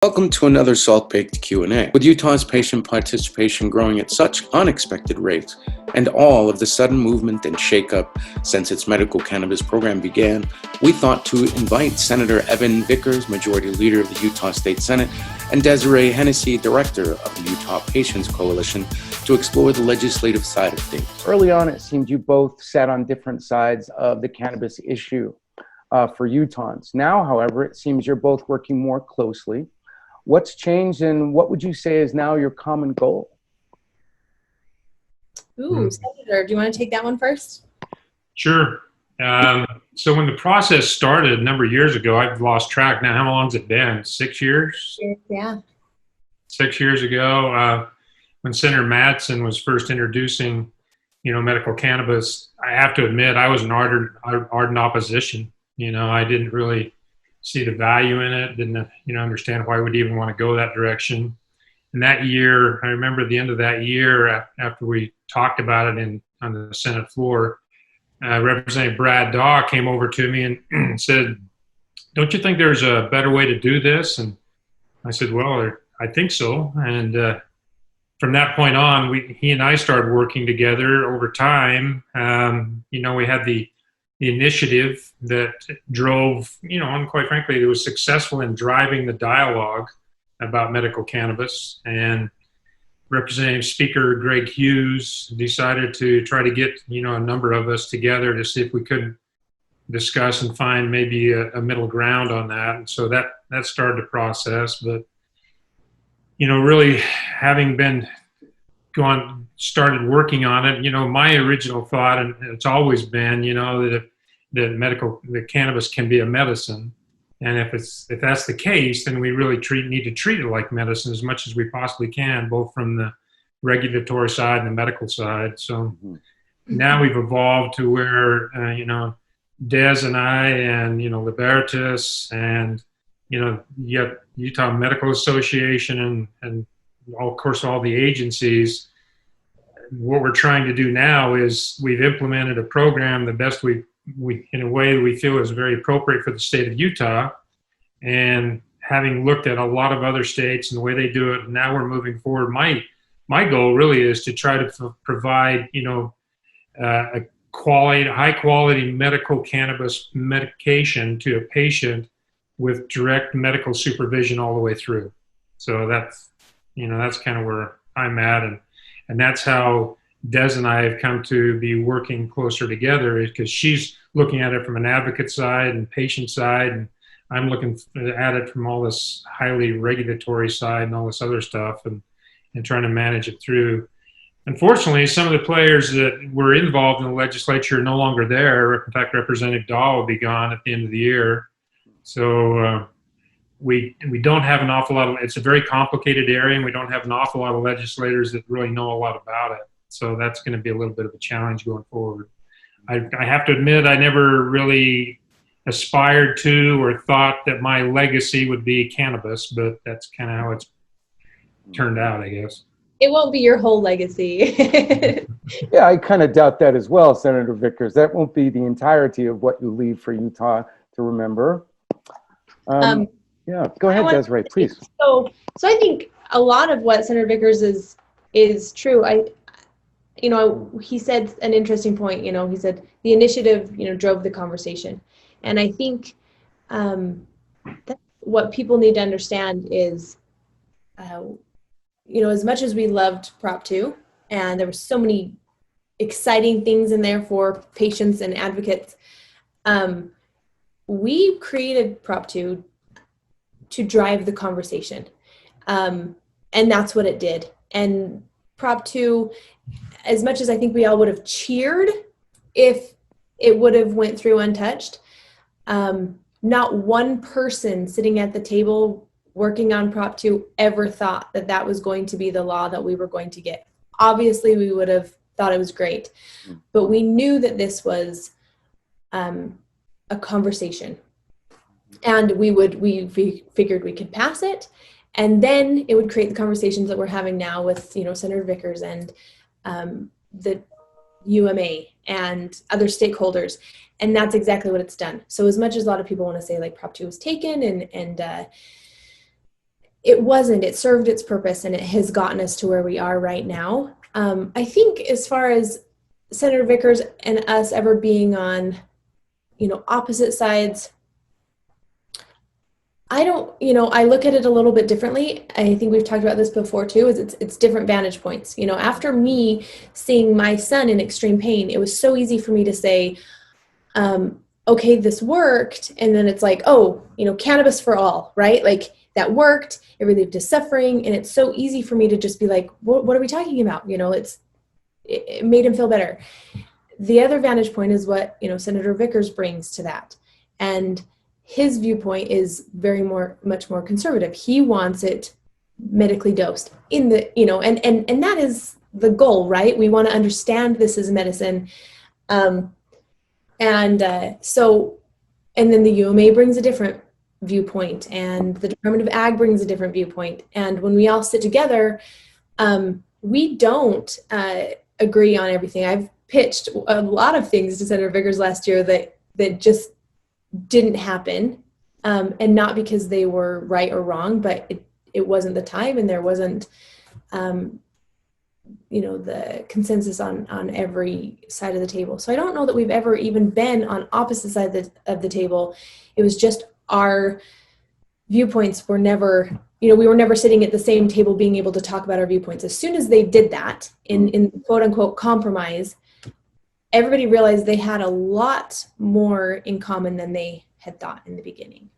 Welcome to another Salt-Baked Q&A. With Utah's patient participation growing at such unexpected rates, and all of the sudden movement and shakeup since its medical cannabis program began, we thought to invite Senator Evan Vickers, Majority Leader of the Utah State Senate, and Desiree Hennessy, Director of the Utah Patients Coalition, to explore the legislative side of things. Early on, it seemed you both sat on different sides of the cannabis issue for Utahns. Now, however, it seems you're both working more closely. What's changed, and what would you say is now your common goal? Senator, do you want to take that one first? Sure. So when the process started a number of years ago, I've lost track now. How long's it been? 6 years? Yeah. 6 years ago, when Senator Mattson was first introducing, medical cannabis, I have to admit I was in ardent opposition. I didn't really see the value in it, didn't understand why we'd even want to go that direction. And that year, I remember at the end of that year, after we talked about it on the Senate floor, Representative Brad Daw came over to me and said, "Don't you think there's a better way to do this?" And I said, "Well, I think so." And from that point on, he and I started working together over time. We had the initiative that drove, and quite frankly, it was successful in driving the dialogue about medical cannabis. And Representative Speaker Greg Hughes decided to try to get, a number of us together to see if we could discuss and find maybe a middle ground on that. And so that started the process. But, really having been started working on it, my original thought, and it's always been, that cannabis can be a medicine. And if that's the case, then we really need to treat it like medicine as much as we possibly can, both from the regulatory side and the medical side. So now we've evolved to where, Des and I and, Libertas and, Utah Medical Association and of course, all the agencies. What we're trying to do now is we've implemented a program the best we in a way that we feel is very appropriate for the state of Utah. And having looked at a lot of other states and the way they do it, now we're moving forward. My goal really is to try to provide, a high quality medical cannabis medication to a patient with direct medical supervision all the way through. So that's kind of where I'm at. And that's how Des and I have come to be working closer together, because she's looking at it from an advocate side and patient side, and I'm looking at it from all this highly regulatory side and all this other stuff, and trying to manage it through. Unfortunately, some of the players that were involved in the legislature are no longer there. In fact, Representative Dahl will be gone at the end of the year. So we don't have an awful lot of, it's a very complicated area, and we don't have an awful lot of legislators that really know a lot about it. So that's going to be a little bit of a challenge going forward. I have to admit, I never really aspired to or thought that my legacy would be cannabis, but that's kind of how it's turned out, I guess. It won't be your whole legacy. Yeah, I kind of doubt that as well, Senator Vickers. That won't be the entirety of what you leave for Utah to remember. Yeah, go ahead, Desiree, please. So I think a lot of what Senator Vickers is true. He said an interesting point. He said the initiative, drove the conversation, and I think that what people need to understand is, as much as we loved Prop 2, and there were so many exciting things in there for patients and advocates, we created Prop 2 to drive the conversation. And that's what it did. And Prop 2, as much as I think we all would have cheered if it would have went through untouched, not one person sitting at the table working on Prop 2 ever thought that was going to be the law that we were going to get. Obviously, we would have thought it was great, but we knew that this was a conversation. And we figured we could pass it, and then it would create the conversations that we're having now with, Senator Vickers and the UMA and other stakeholders. And that's exactly what it's done. So as much as a lot of people want to say like Prop 2 was taken and it wasn't. It served its purpose, and it has gotten us to where we are right now. I think as far as Senator Vickers and us ever being on, opposite sides, I don't, I look at it a little bit differently. I think we've talked about this before too, is it's different vantage points. After me seeing my son in extreme pain, it was so easy for me to say, okay, this worked. And then it's like, oh, cannabis for all, right? Like that worked, it relieved his suffering. And it's so easy for me to just be like, what are we talking about? It made him feel better. The other vantage point is what, Senator Vickers brings to that. And his viewpoint is much more conservative. He wants it medically dosed in the, and that is the goal, right? We want to understand this as medicine. And then the UMA brings a different viewpoint, and the Department of Ag brings a different viewpoint. And when we all sit together, we don't agree on everything. I've pitched a lot of things to Senator Vickers last year that just didn't happen, and not because they were right or wrong, but it wasn't the time, and there wasn't the consensus on every side of the table. So I don't know that we've ever even been on opposite sides of the table. It was just our viewpoints were never, we were never sitting at the same table being able to talk about our viewpoints. As soon as they did that in quote unquote compromise, everybody realized they had a lot more in common than they had thought in the beginning.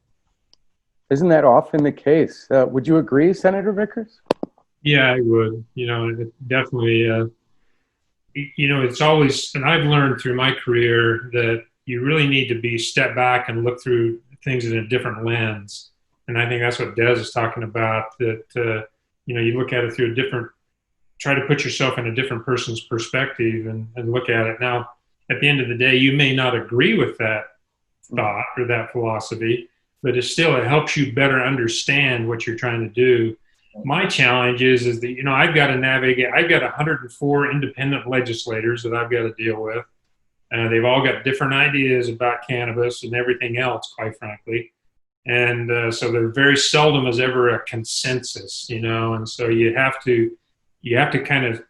Isn't that often the case? Would you agree, Senator Vickers? Yeah, I would. It definitely, it's always, and I've learned through my career that you really need to step back and look through things in a different lens. And I think that's what Des is talking about, that, you look at it through try to put yourself in a different person's perspective and look at it. Now, at the end of the day, you may not agree with that thought or that philosophy, but it helps you better understand what you're trying to do. My challenge is that, I've got to navigate. I've got 104 independent legislators that I've got to deal with. They've all got different ideas about cannabis and everything else, quite frankly. And so there very seldom is ever a consensus, and so you have to kind of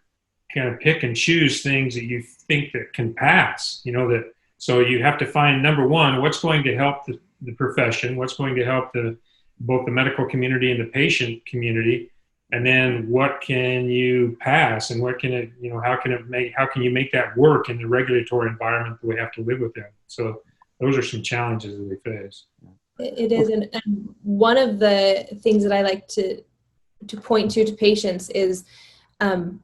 pick and choose things that you think that can pass, so you have to find, number one, what's going to help the profession, what's going to help both the medical community and the patient community, and then what can you pass, and what can it, how can you make that work in the regulatory environment that we have to live within? So those are some challenges that we face. It is, and one of the things that I like to point to patients is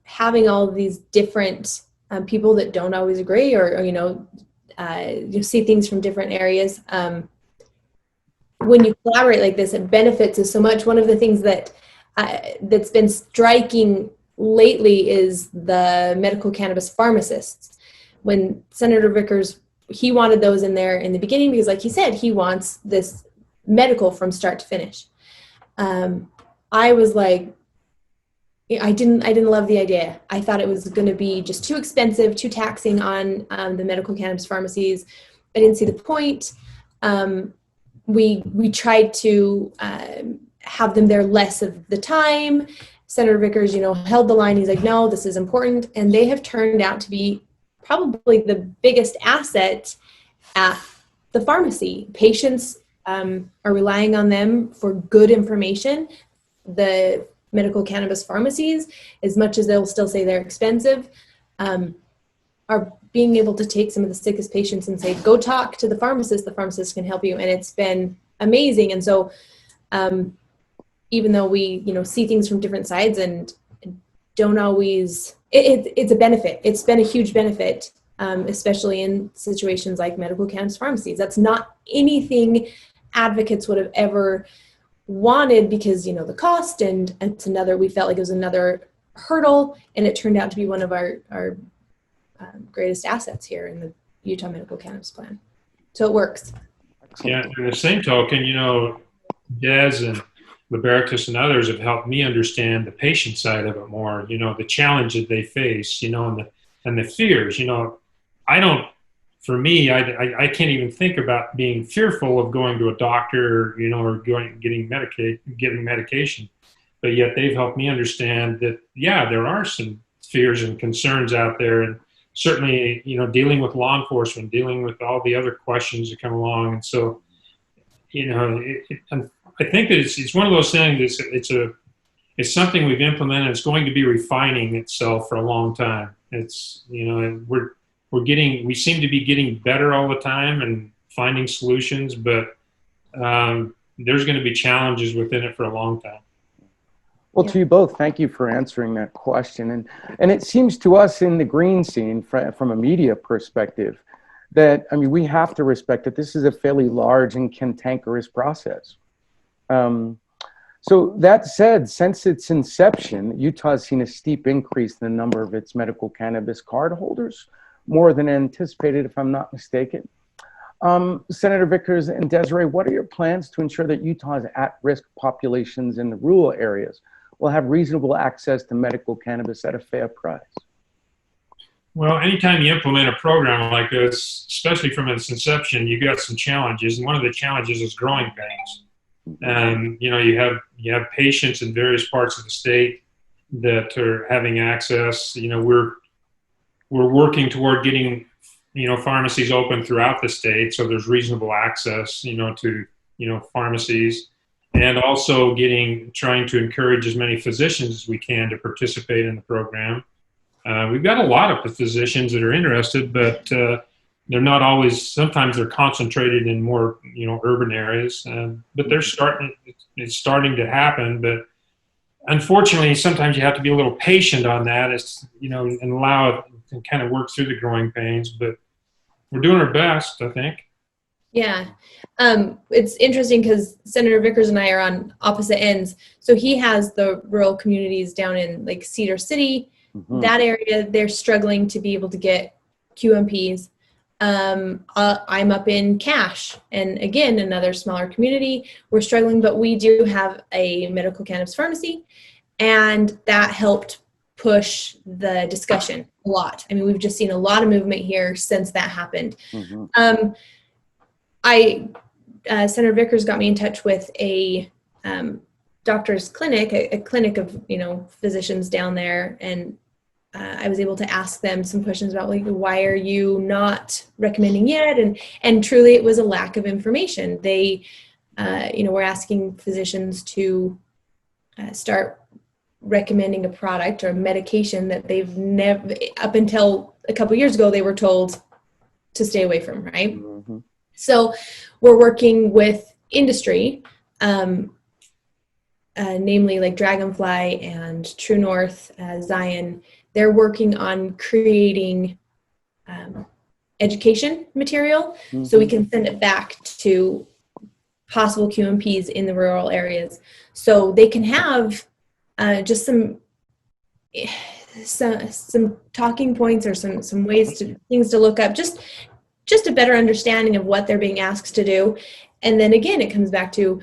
having all of these different people that don't always agree, or you see things from different areas. When you collaborate like this, it benefits us so much. One of the things that's been striking lately is the medical cannabis pharmacists. When Senator Vickers, he wanted those in there in the beginning because, like he said, he wants this medical from start to finish. I was like, I didn't love the idea. I thought it was going to be just too expensive, too taxing on the medical cannabis pharmacies. I didn't see the point. We tried to have them there less of the time. Senator Vickers, held the line. He's like, no, this is important. And they have turned out to be probably the biggest asset at the pharmacy. Patients are relying on them for good information. The medical cannabis pharmacies, as much as they'll still say they're expensive, are being able to take some of the sickest patients and say, go talk to the pharmacist can help you. And it's been amazing. And so even though we, see things from different sides and don't always, it's a benefit. It's been a huge benefit, especially in situations like medical cannabis pharmacies. That's not anything advocates would have ever wanted because, the cost, and we felt like it was another hurdle, and it turned out to be one of our greatest assets here in the Utah Medical Cannabis Plan. So it works. Yeah, and the same token, Des and Libertus and others have helped me understand the patient side of it more, the challenge that they face, and the fears. For me, I can't even think about being fearful of going to a doctor, or getting medication. but yet they've helped me understand that, yeah, there are some fears and concerns out there. And certainly, dealing with law enforcement, dealing with all the other questions that come along. And so, I think that it's one of those things. It's something we've implemented. It's going to be refining itself for a long time. It's we seem to be getting better all the time and finding solutions, but there's going to be challenges within it for a long time. Well, to you both, thank you for answering that question. And it seems to us in the green scene, from a media perspective, that, we have to respect that this is a fairly large and cantankerous process. So that said, since its inception, Utah has seen a steep increase in the number of its medical cannabis card holders, more than anticipated, if I'm not mistaken. Senator Vickers and Desiree, what are your plans to ensure that Utah's at-risk populations in the rural areas will have reasonable access to medical cannabis at a fair price? Well, anytime you implement a program like this, especially from its inception, you got some challenges, and one of the challenges is growing pains. And you have patients in various parts of the state that are having access. We're working toward getting pharmacies open throughout the state, so there's reasonable access to pharmacies, and also trying to encourage as many physicians as we can to participate in the program. We've got a lot of physicians that are interested, but they're not always. Sometimes they're concentrated in more urban areas, but it's starting to happen. But unfortunately, sometimes you have to be a little patient on that, and allow it to kind of work through the growing pains. But we're doing our best, I think. Yeah. It's interesting because Senator Vickers and I are on opposite ends. So he has the rural communities down in like Cedar City, that area. They're struggling to be able to get QMPs. I'm up in Cache, and again, another smaller community. We're struggling, but we do have a medical cannabis pharmacy, and that helped push the discussion a lot. We've just seen a lot of movement here since that happened. Senator Vickers got me in touch with a doctor's clinic, a clinic of physicians down there, and I was able to ask them some questions about why are you not recommending yet, and truly it was a lack of information. They were asking physicians to start recommending a product or a medication that they've never, up until a couple years ago, they were told to stay away from, right? So we're working with industry, namely like Dragonfly and True North, Zion. They're working on creating education material so we can send it back to possible QMPs in the rural areas, so they can have just some talking points or some ways things to look up, just a better understanding of what they're being asked to do. And then again, it comes back to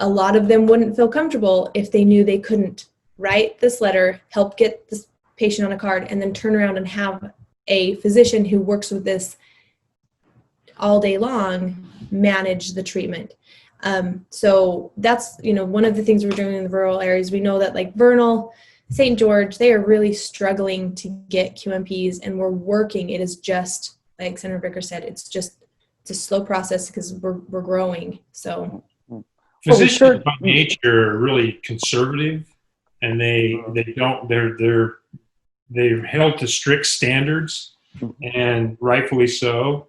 a lot of them wouldn't feel comfortable if they knew they couldn't write this letter, help get this patient on a card, and then turn around and have a physician who works with this all day long manage the treatment. So that's, one of the things we're doing in the rural areas. We know that like Vernal, St. George, they are really struggling to get QMPs, and we're working. It is just, like Senator Vickers said, it's a slow process because we're growing. So physicians by nature are really conservative, and they're held to strict standards, and rightfully so.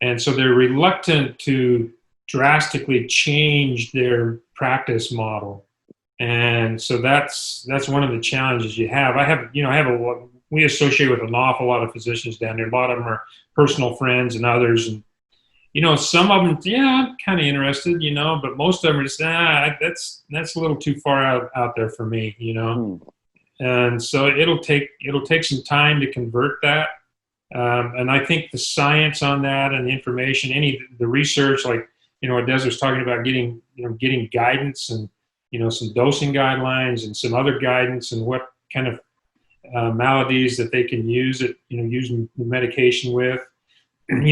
And so they're reluctant to drastically change their practice model. And so that's one of the challenges you have. We associate with an awful lot of physicians down there. A lot of them are personal friends and others. And, some of them, I'm kind of interested, but most of them are just, that's a little too far out there for me, And so it'll take some time to convert that. And I think the science on that and the information, the research, like, what Des was talking about, getting guidance and, some dosing guidelines and some other guidance and what kind of maladies that they can use using the medication with, and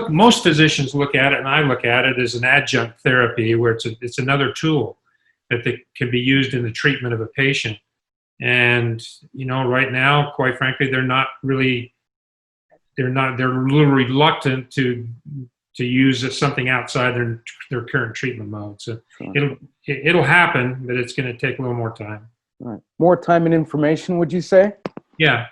most physicians look at it, and I look at it as an adjunct therapy where it's another tool. that they can be used in the treatment of a patient. And, right now, quite frankly, they're a little reluctant to use something outside their current treatment mode. So it'll happen, but it's going to take a little more time. Right. More time and information, would you say? Yeah.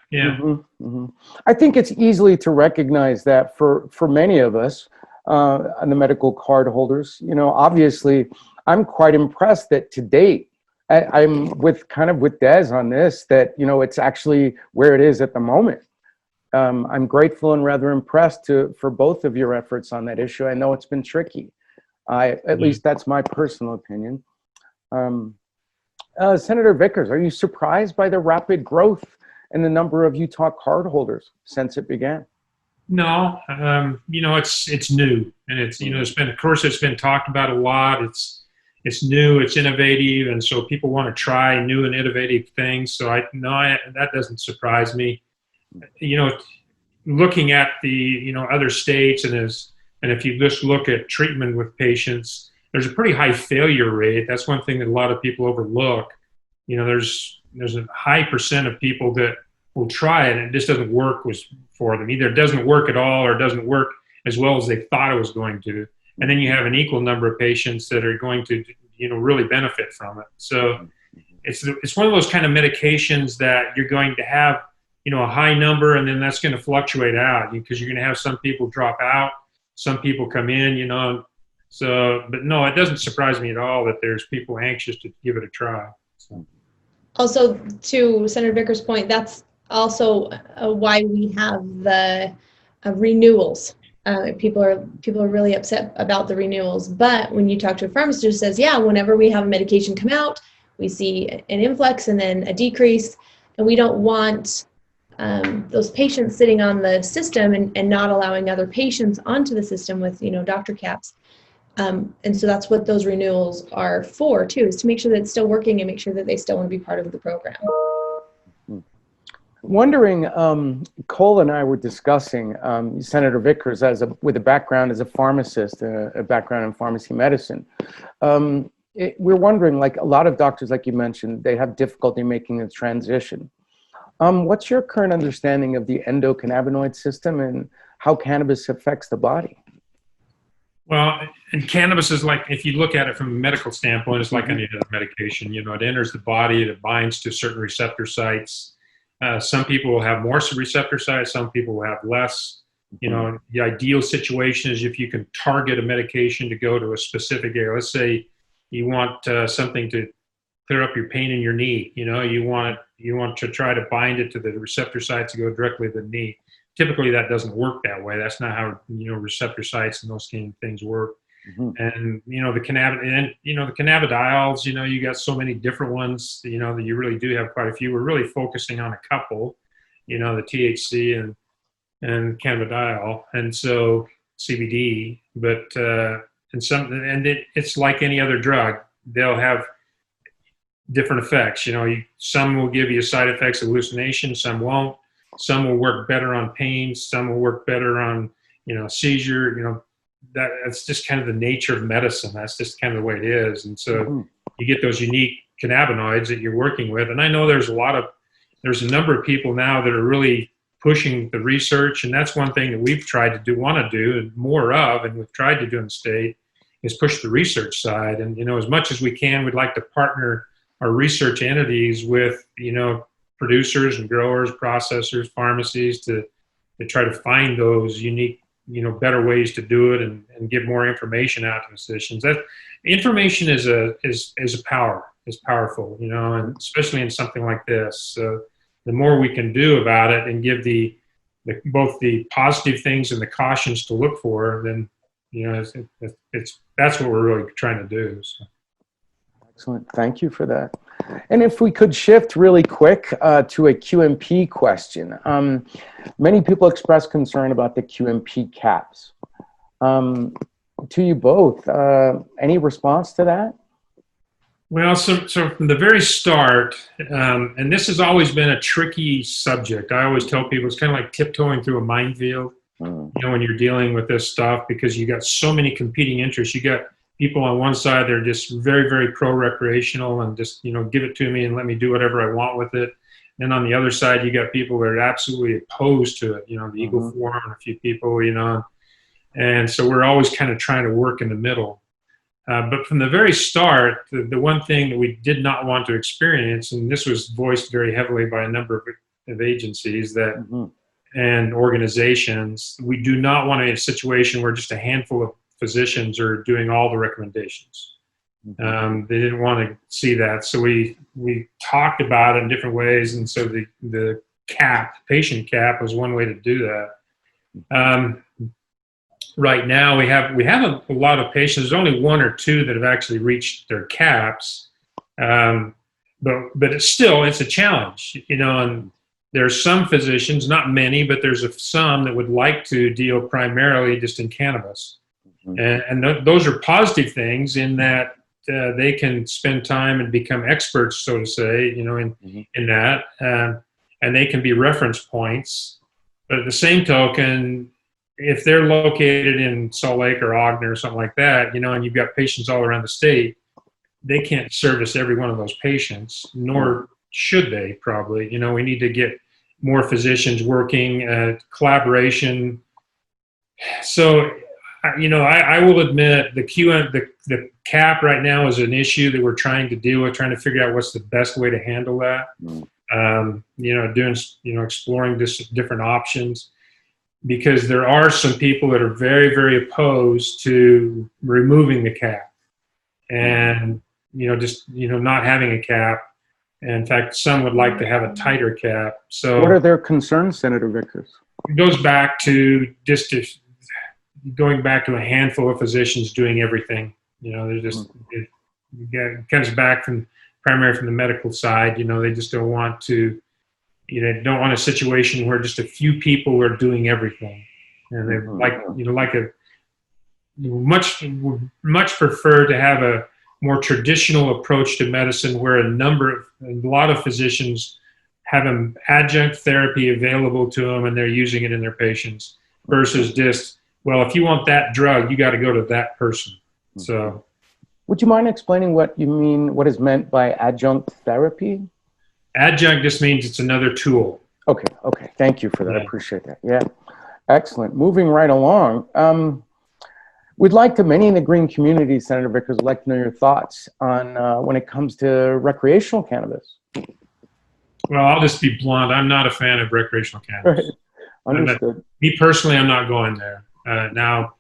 I think it's easily to recognize that for many of us, the medical card holders, obviously, I'm quite impressed that to date, I'm with Des on this, that, it's actually where it is at the moment. I'm grateful and rather impressed for both of your efforts on that issue. I know it's been tricky. At least that's my personal opinion. Senator Vickers, are you surprised by the rapid growth in the number of Utah card holders since it began? No, it's new, and it's it's been talked about a lot. It's new, it's innovative, and so people want to try new and innovative things. So that doesn't surprise me. Looking at the other states, and if you just look at treatment with patients, there's a pretty high failure rate. That's one thing that a lot of people overlook. There's a high percent of people that will try it and it just doesn't work for them. Either it doesn't work at all or it doesn't work as well as they thought it was going to. And then you have an equal number of patients that are going to, really benefit from it. So it's one of those kind of medications that you're going to have, a high number, and then that's going to fluctuate out because you're going to have some people drop out, some people come in, So, but no, it doesn't surprise me at all that there's people anxious to give it a try. So. Also, to Senator Vickers' point, that's also why we have the renewals. People are really upset about the renewals. But when you talk to a pharmacist who says, yeah, whenever we have a medication come out, we see an influx and then a decrease, and we don't want those patients sitting on the system and not allowing other patients onto the system with, doctor caps. And so that's what those renewals are for too, is to make sure that it's still working and make sure that they still want to be part of the program. Wondering, Cole and I were discussing Senator Vickers with a background as a pharmacist, a background in pharmacy medicine. We're wondering, like a lot of doctors, like you mentioned, they have difficulty making the transition. What's your current understanding of the endocannabinoid system and how cannabis affects the body? Well, and cannabis is like, if you look at it from a medical standpoint, it's like any other medication. It enters the body, it binds to certain receptor sites. Some people will have more receptor sites, some people will have less. The ideal situation is if you can target a medication to go to a specific area. Let's say you want something to clear up your pain in your knee. You want to try to bind it to the receptor sites to go directly to the knee. Typically, that doesn't work that way. That's not how receptor sites and those kind of things work. And the cannabidiols. You got so many different ones. That you really do have quite a few. We're really focusing on a couple. The THC and cannabidiol, and so CBD. But it's like any other drug. They'll have different effects. Some will give you side effects, hallucination. Some won't. Some will work better on pain. Some will work better on, seizure. That's just kind of the nature of medicine. That's just kind of the way it is. And so you get those unique cannabinoids that you're working with. And I know there's a number of people now that are really pushing the research. And that's one thing that we've tried to want to do and more of, and we've tried to do in the state, is push the research side. And, as much as we can, we'd like to partner our research entities with, producers and growers, processors, pharmacies to try to find those unique, better ways to do it and get more information out to physicians. That information is powerful, and especially in something like this. So the more we can do about it and give both the positive things and the cautions to look for, then that's what we're really trying to do. So. Excellent. Thank you for that. And if we could shift really quick to a QMP question. Many people express concern about the QMP caps. To you both, any response to that? Well, so from the very start, and this has always been a tricky subject. I always tell people it's kind of like tiptoeing through a minefield, when you're dealing with this stuff, because you got so many competing interests. You got people on one side, they're just very, very pro-recreational and just, give it to me and let me do whatever I want with it. And on the other side, you got people that are absolutely opposed to it, the Eagle Forum and a few people, and so we're always kind of trying to work in the middle. But from the very start, the one thing that we did not want to experience, and this was voiced very heavily by a number of agencies and organizations, we do not want a situation where just a handful of physicians are doing all the recommendations. They didn't want to see that. So we talked about it in different ways. And so the patient cap was one way to do that. Right now we have a lot of patients. There's only one or two that have actually reached their caps. But it's a challenge, and there's some physicians, not many, but there's some that would like to deal primarily just in cannabis. And those are positive things in that they can spend time and become experts, so to say, in that, and they can be reference points. But at the same token, if they're located in Salt Lake or Ogden or something like that, and you've got patients all around the state, they can't service every one of those patients, nor should they probably. We need to get more physicians working, collaboration. So, I will admit the cap right now is an issue that we're trying to deal with, trying to figure out what's the best way to handle that. Exploring different options, because there are some people that are very, very opposed to removing the cap and, not having a cap. In fact, some would like to have a tighter cap. So what are their concerns, Senator Vickers? It goes back to going back to a handful of physicians doing everything. They're just, it comes back primarily from the medical side. They just don't want to, don't want a situation where just a few people are doing everything. And they much prefer to have a more traditional approach to medicine where a lot of physicians have an adjunct therapy available to them and they're using it in their patients versus just, well, if you want that drug, you got to go to that person. So, would you mind explaining what is meant by adjunct therapy? Adjunct just means it's another tool. Okay. Thank you for that. I appreciate that. Yeah. Excellent. Moving right along. Many in the green community, Senator Vickers, would like to know your thoughts on when it comes to recreational cannabis. Well, I'll just be blunt. I'm not a fan of recreational cannabis. Right. Understood. Me personally, I'm not going there. Now,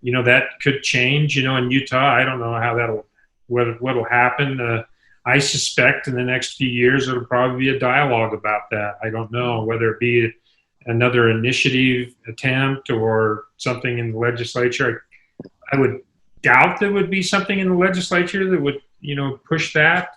that could change, in Utah. I don't know what'll happen. I suspect in the next few years, it'll probably be a dialogue about that. I don't know whether it be another initiative attempt or something in the legislature. I would doubt there would be something in the legislature that would, push that.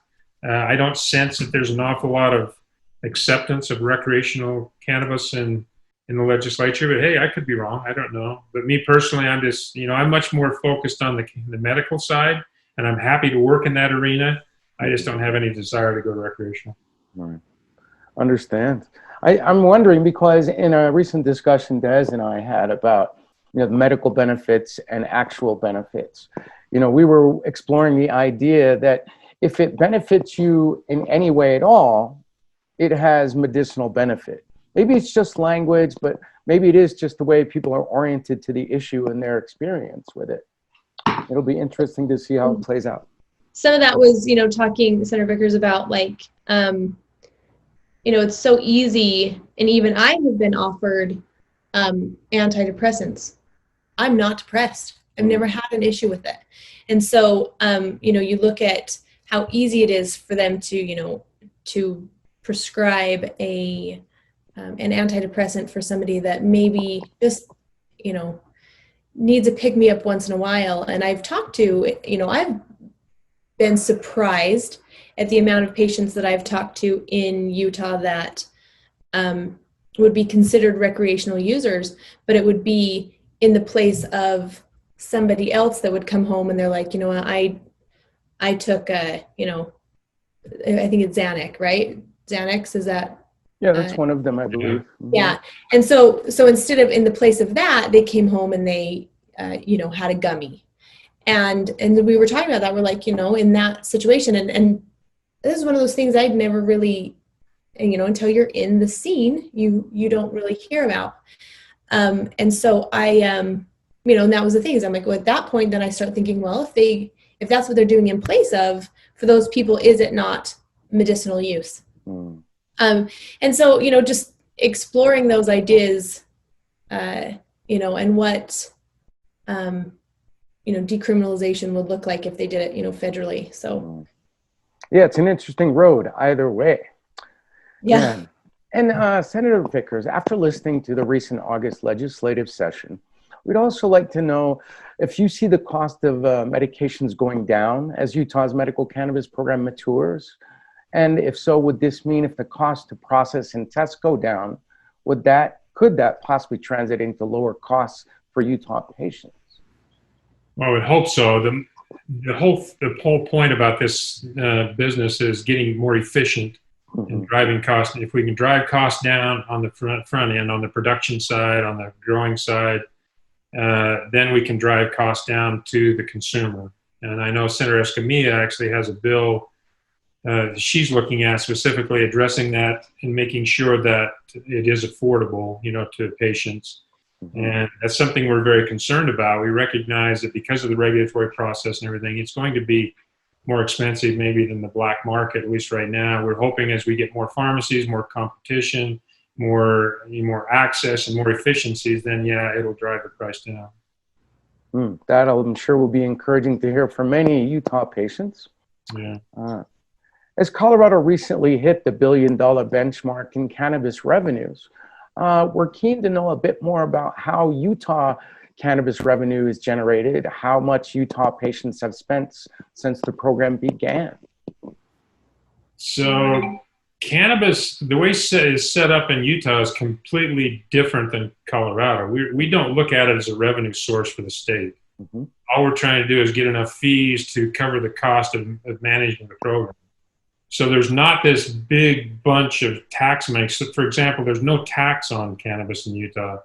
I don't sense that there's an awful lot of acceptance of recreational cannabis in the legislature, but hey, I could be wrong. I don't know. But me personally, I'm just, I'm much more focused on the medical side, and I'm happy to work in that arena. I just don't have any desire to go recreational. Right. Understand. I'm wondering, because in a recent discussion Des and I had about, the medical benefits and actual benefits, we were exploring the idea that if it benefits you in any way at all, it has medicinal benefit. Maybe it's just language, but maybe it is just the way people are oriented to the issue and their experience with it. It'll be interesting to see how it plays out. Some of that was, talking, Senator Vickers, about it's so easy. And even I have been offered antidepressants. I'm not depressed. I've never had an issue with it. And so, you look at how easy it is for them to prescribe an antidepressant for somebody that maybe just, needs a pick-me-up once in a while. And I've talked to, I've been surprised at the amount of patients that I've talked to in Utah that would be considered recreational users, but it would be in the place of somebody else that would come home and they're like, I took I think it's Xanax, right? Xanax, is that? Yeah, that's one of them, I believe. Yeah. And so instead of in the place of that, they came home and they, had a gummy. And we were talking about that. We're like, in that situation, and this is one of those things I'd never really, until you're in the scene, you don't really hear about. And so I, and that was the thing is I'm like, well, at that point, then I start thinking, well, if that's what they're doing in place of, for those people, is it not medicinal use? And so, just exploring those ideas, and what, decriminalization would look like if they did it, federally. So. Yeah, it's an interesting road either way. Yeah. And Senator Vickers, after listening to the recent August legislative session, we'd also like to know if you see the cost of medications going down as Utah's medical cannabis program matures. And if so, would this mean if the cost to process and test go down, could that possibly translate into lower costs for Utah patients? Well, I would hope so. The whole point about this business is getting more efficient and driving costs. If we can drive costs down on the front end, on the production side, on the growing side, then we can drive costs down to the consumer. And I know Senator Escamilla actually has a bill she's looking at specifically addressing that and making sure that it is affordable, to patients. And that's something we're very concerned about. We recognize that because of the regulatory process and everything, it's going to be more expensive maybe than the black market, at least right now. We're hoping as we get more pharmacies, more competition, more access and more efficiencies, then it'll drive the price down. That I'm sure will be encouraging to hear from many Utah patients. Yeah. As Colorado recently hit the $1 billion benchmark in cannabis revenues, we're keen to know a bit more about how Utah cannabis revenue is generated, how much Utah patients have spent since the program began. So cannabis, the way it is set up in Utah is completely different than Colorado. We don't look at it as a revenue source for the state. All we're trying to do is get enough fees to cover the cost of managing the program. So there's not this big bunch of tax money. So for example, there's no tax on cannabis in Utah.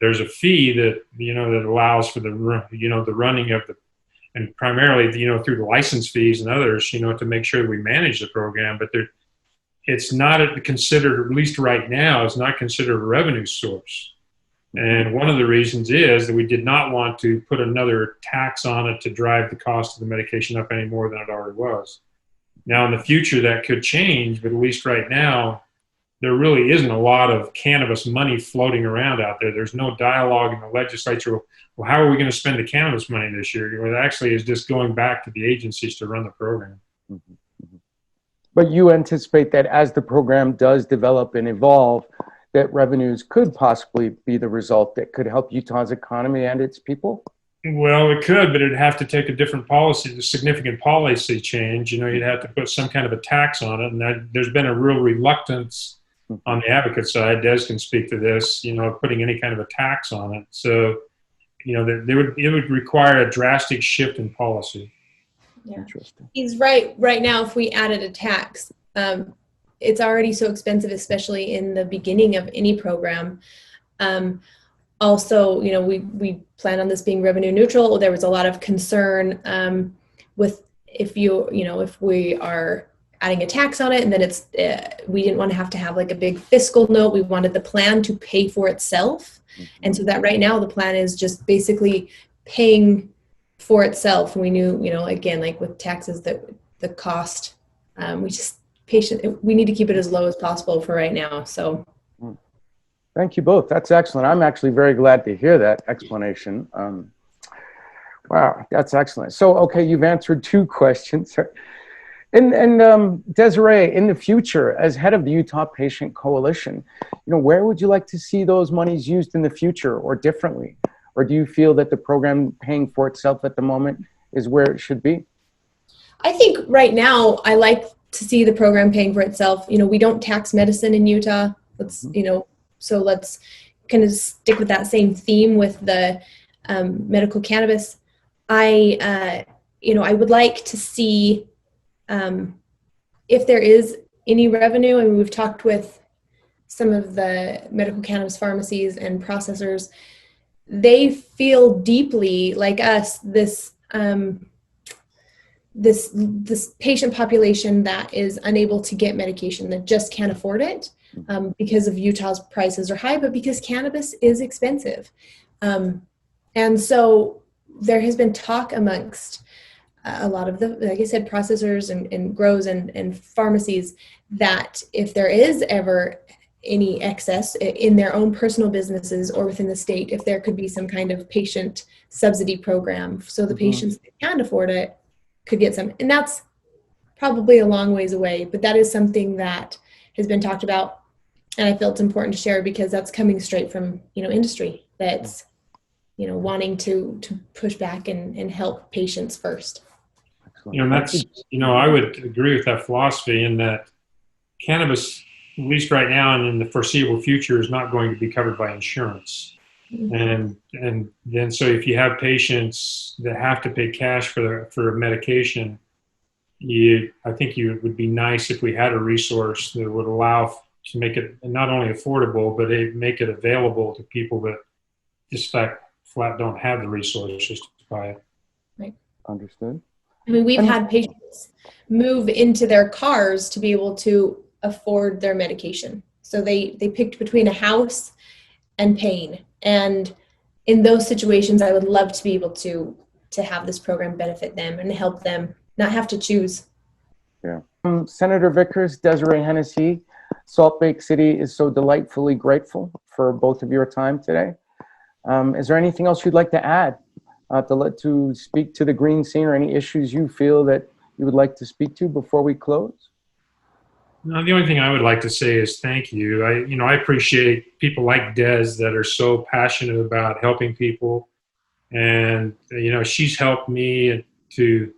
There's a fee that, that allows for the running of the, and primarily, through the license fees and others, to make sure that we manage the program. But it's not considered, at least right now, it's not considered a revenue source. And one of the reasons is that we did not want to put another tax on it to drive the cost of the medication up any more than it already was. Now, in the future, that could change, but at least right now, there really isn't a lot of cannabis money floating around out there. There's no dialogue in the legislature. Well, how are we going to spend the cannabis money this year? It actually is just going back to the agencies to run the program. But you anticipate that as the program does develop and evolve, that revenues could possibly be the result that could help Utah's economy and its people? Well, it could, but it'd have to take a different policy, a significant policy change. You'd have to put some kind of a tax on it. And there's been a real reluctance on the advocate side. Des can speak to this, putting any kind of a tax on it. So, it would require a drastic shift in policy. Yeah. Interesting. He's right. Right now, if we added a tax, it's already so expensive, especially in the beginning of any program. Also, we plan on this being revenue neutral. There was a lot of concern with if we are adding a tax on it, and then we didn't want to have like a big fiscal note. We wanted the plan to pay for itself. And so that right now the plan is just basically paying for itself. And we knew, again, like with taxes, that the cost, we need to keep it as low as possible for right now. So. Thank you both. That's excellent. I'm actually very glad to hear that explanation. Wow, that's excellent. So, okay, you've answered two questions. And Desiree, in the future, as head of the Utah Patient Coalition, where would you like to see those monies used in the future or differently? Or do you feel that the program paying for itself at the moment is where it should be? I think right now, I like to see the program paying for itself. We don't tax medicine in Utah. So let's kind of stick with that same theme with the medical cannabis. I would like to see if there is any revenue. I mean, we've talked with some of the medical cannabis pharmacies and processors. They feel deeply, like us, this this patient population that is unable to get medication, that just can't afford it, because of Utah's prices are high, but because cannabis is expensive. And so there has been talk amongst a lot of the, like I said, processors and grows and pharmacies, that if there is ever any excess in their own personal businesses or within the state, if there could be some kind of patient subsidy program, so the patients that can't afford it could get some. And that's probably a long ways away, but that is something that has been talked about. And I feel it's important to share because that's coming straight from, industry that's, wanting to push back and help patients first. And that's, I would agree with that philosophy in that cannabis, at least right now and in the foreseeable future, is not going to be covered by insurance. And then so if you have patients that have to pay cash for a medication, I think it would be nice if we had a resource that would allow to make it not only affordable, but make it available to people that just flat don't have the resources to buy it. Right. Understood. I mean, we've had patients move into their cars to be able to afford their medication. So they picked between a house and pain. And in those situations, I would love to be able to have this program benefit them and help them not have to choose. Yeah. Senator Vickers, Desiree Hennessy, Salt Lake City is so delightfully grateful for both of your time today. Is there anything else you'd like to add to speak to the green scene, or any issues you feel that you would like to speak to before we close? No, the only thing I would like to say is thank you. I appreciate people like Des that are so passionate about helping people, and she's helped me to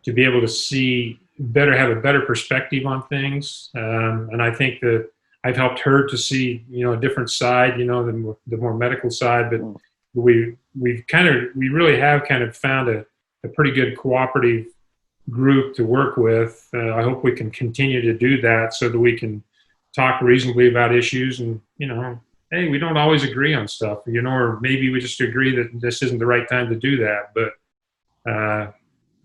be able to have a better perspective on things, and I think that I've helped her to see a different side, the more medical side. But we really have kind of found a pretty good cooperative group to work with. I hope we can continue to do that so that we can talk reasonably about issues. And hey, we don't always agree on stuff, or maybe we just agree that this isn't the right time to do that. But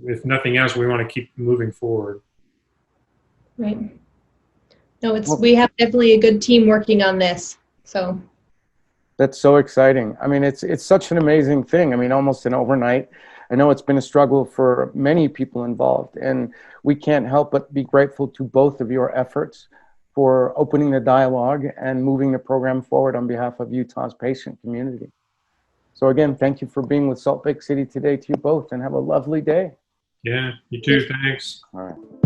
if nothing else, we want to keep moving forward. Right. No, we have definitely a good team working on this. So that's so exciting. I mean, it's such an amazing thing. I mean, almost an overnight. I know it's been a struggle for many people involved, and we can't help but be grateful to both of your efforts for opening the dialogue and moving the program forward on behalf of Utah's patient community. So again, thank you for being with Salt Lake City today to you both, and have a lovely day. Yeah, you too. Thanks. All right.